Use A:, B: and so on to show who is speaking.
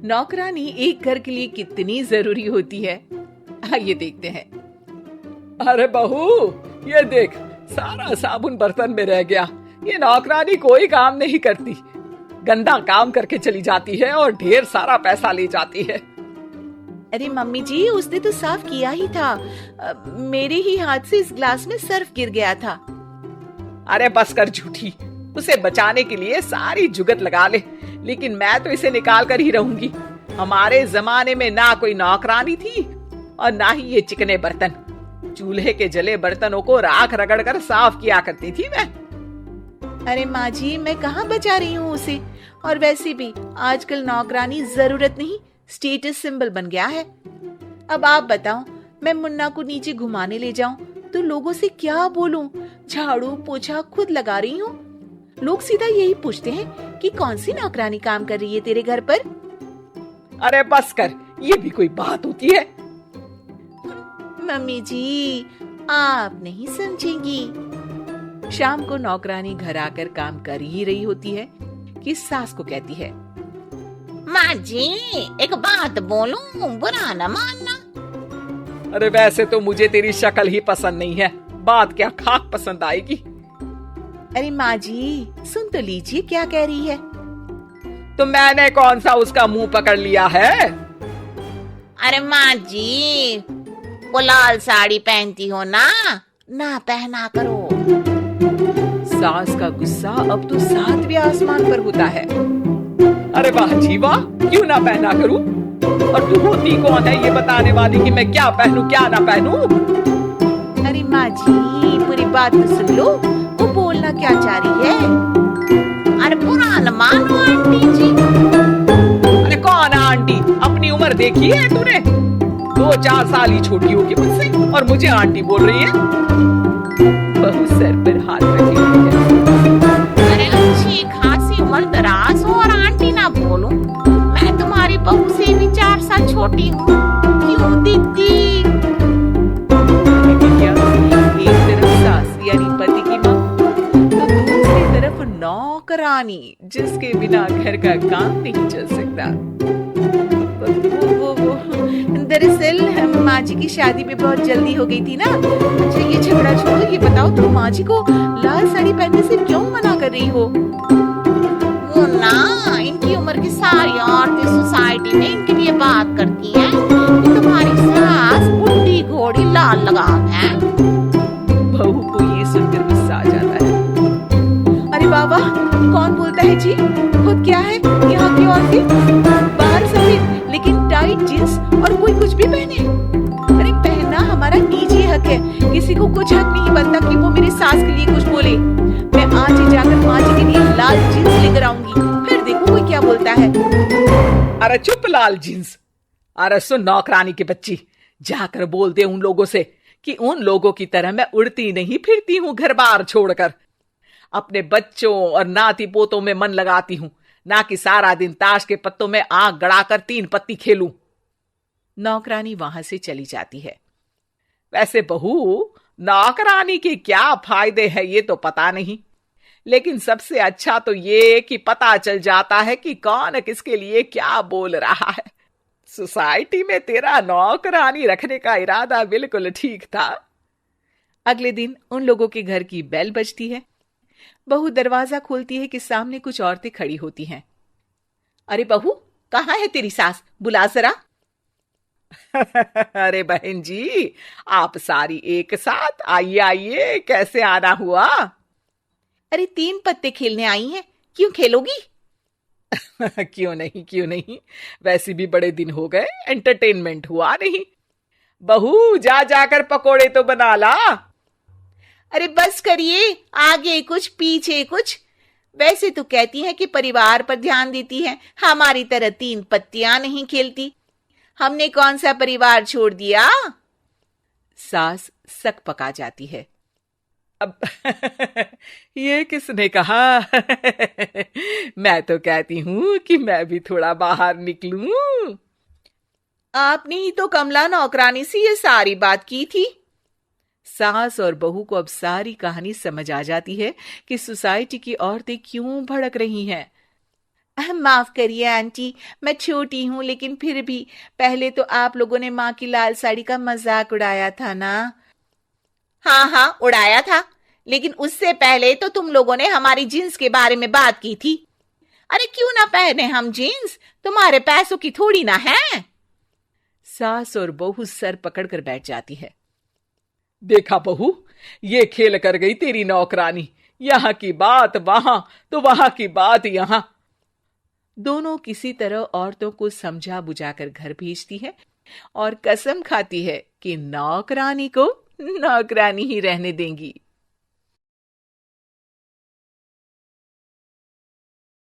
A: नौकरानी एक घर के लिए कितनी जरूरी होती है, आइए देखते हैं।
B: अरे बहू, ये देख, सारा साबुन बर्तन में रह गया। ये नौकरानी कोई काम नहीं करती, गंदा काम करके चली जाती है और ढेर सारा पैसा ले जाती है।
A: अरे मम्मी जी, उसने तो साफ किया ही था। मेरे ही हाथ से इस ग्लास में सर्फ गिर गया था।
B: अरे बस कर झूठी, उसे बचाने के लिए सारी जुगत लगा ले, लेकिन मैं तो इसे निकाल कर ही रहूंगी। हमारे जमाने में ना कोई नौकरानी थी और ना ही ये चिकने बर्तन। चूल्हे के जले बर्तनों को राख रगड़ कर साफ किया करती थी मैं।
A: अरे माँ जी, मैं कहाँ बचा रही हूँ उसे। और वैसे भी आजकल नौकरानी जरूरत नहीं, स्टेटस सिंबल बन गया है। अब आप बताओ, मैं मुन्ना को नीचे घुमाने ले जाऊं तो लोगों से क्या बोलूं? झाड़ू पोछा खुद लगा रही हूँ। लोग सीधा यही पूछते हैं कि कौन सी नौकरानी काम कर रही है तेरे घर पर।
B: अरे बस कर, ये भी कोई बात होती है?
A: मम्मी जी, आप नहीं समझेंगी। शाम को नौकरानी घर आकर काम कर ही रही होती है कि सास को कहती है,
C: माँ जी, एक बात बोलूं, बुरा न मानना।
B: अरे वैसे तो मुझे तेरी शक्ल ही पसंद नहीं है, बात क्या खाक पसंद आएगी।
A: अरे माँ जी, सुन तो लीजिए क्या कह रही है।
B: तो मैंने कौन सा उसका मुंह पकड़ लिया है?
C: अरे माँ जी, वो लाल साड़ी पहनती हो ना, ना पहना करो।
A: सास का गुस्सा अब तो 7वें आसमान पर होता है।
B: अरे वाह जी वाह, क्यों ना पहना करूं? और तू होती कौन है ये बताने वाली कि मैं क्या पहनूं क्या ना पहनूं?
A: अरे माँ जी, पूरी बात तो सुन लो, वो बोलना क्या चाह रही है।
C: अरे बुरा न मानो आंटी जी।
B: अरे कौन है आंटी? अपनी उम्र देखी है तूने? 2-4 साल ही छोटी होगी मुझसे और मुझे आंटी बोल रही है।
A: बहू सर पर हाथ रखे हुई है।
C: अरे अच्छी खासी उम्र दराज हो और आंटी ना बोलूं? मैं तुम्हारी बहू से भी 4 साल छोटी हूँ। क्यों दीदी?
A: एक तरफ सास यानी पति की माँ, तो दूसरी तरफ नौकरानी, जिसके बिना घर का काम नहीं चल सकता। वो दरअसल माँ जी की शादी में बहुत जल्दी हो गई थी ना। अच्छा ये झगड़ा छोड़ो, ये बताओ तुम माँ जी को लाल साड़ी पहनने से क्यों मना कर रही हो?
C: वो ना, इनकी उम्र की सारी औरतें सोसाइटी में इनके लिए बात करती हैं कि तुम्हारी सास बुढ़ी घोड़ी लाल लगाम है।
A: बहू को ये सुनकर गुस्सा आ जाता है। अरे बाबा, कौन बोलता है जी? खुद क्या है यहाँ की औरतें? बाहर सफेद लेकिन टाइट जींस और कोई कुछ भी पहने। अरे पहनना हमारा निजी हक है, किसी को कुछ हक नहीं बनता कि वो मेरी सास के लिए कुछ बोले। मैं आज ही जाकर माँ जी के लिए लाल जींस लेकर आऊंगी, फिर देखो कोई क्या बोलता है।
B: अरे चुप लाल जींस। अरे सुन नौकरानी की बच्ची, जाकर बोल दे उन लोगों से कि उन लोगों की तरह मैं उड़ती नहीं फिरती हूँ घर बार छोड़कर। अपने बच्चों और नाती पोतों में मन लगाती हूँ, ना कि सारा दिन ताश के पत्तों में आंख गड़ाकर 3 पत्ती खेलूं।
A: नौकरानी वहां से चली जाती है।
B: वैसे बहू, नौकरानी के क्या फायदे हैं ये तो पता नहीं, लेकिन सबसे अच्छा तो ये कि पता चल जाता है कि कौन किसके लिए क्या बोल रहा है। सोसाइटी में तेरा नौकरानी रखने का इरादा बिल्कुल ठीक था।
A: अगले दिन उन लोगों के घर की बेल बजती है। बहू दरवाजा खोलती है कि सामने कुछ औरतें खड़ी होती हैं। अरे बहू, कहाँ है तेरी सास? बुला जरा।
B: अरे बहन जी, आप सारी एक साथ आइए आइए, कैसे आना हुआ?
A: अरे 3 पत्ते खेलने आई हैं, क्यों खेलोगी?
B: क्यों नहीं, वैसे भी बड़े दिन हो गए, एंटरटेनमेंट हुआ नहीं। बहू जा जाकर पकोड़े तो बना ला।
A: अरे बस करिए, आगे कुछ पीछे कुछ। वैसे तो कहती है कि परिवार पर ध्यान देती है, हमारी तरह 3 पत्तियां नहीं खेलती। हमने कौन सा परिवार छोड़ दिया? सास सक पका जाती है।
B: अब ये किसने कहा? मैं तो कहती हूँ कि मैं भी थोड़ा बाहर निकलूं।
A: आपने ही तो कमला नौकरानी से ये सारी बात की थी। सास और बहू को अब सारी कहानी समझ आ जाती है कि सोसाइटी की औरतें क्यों भड़क रही हैं। माफ करिए आंटी, मैं छोटी हूँ लेकिन फिर भी पहले तो आप लोगों ने माँ की लाल साड़ी का मजाक उड़ाया था ना।
C: हाँ हाँ उड़ाया था, लेकिन उससे पहले तो तुम लोगों ने हमारी जीन्स के बारे में बात की थी। अरे क्यों ना पहने हम जीन्स, तुम्हारे पैसों की थोड़ी ना है।
B: सास और बहू सर पकड़कर बैठ जाती है। देखा बहू, ये खेल कर गई तेरी नौकरानी, यहाँ की बात वहां तो वहां की बात यहाँ। दोनों किसी तरह औरतों को समझा बुझाकर घर भेजती है और कसम खाती है कि नौकरानी को नौकरानी ही रहने देंगी।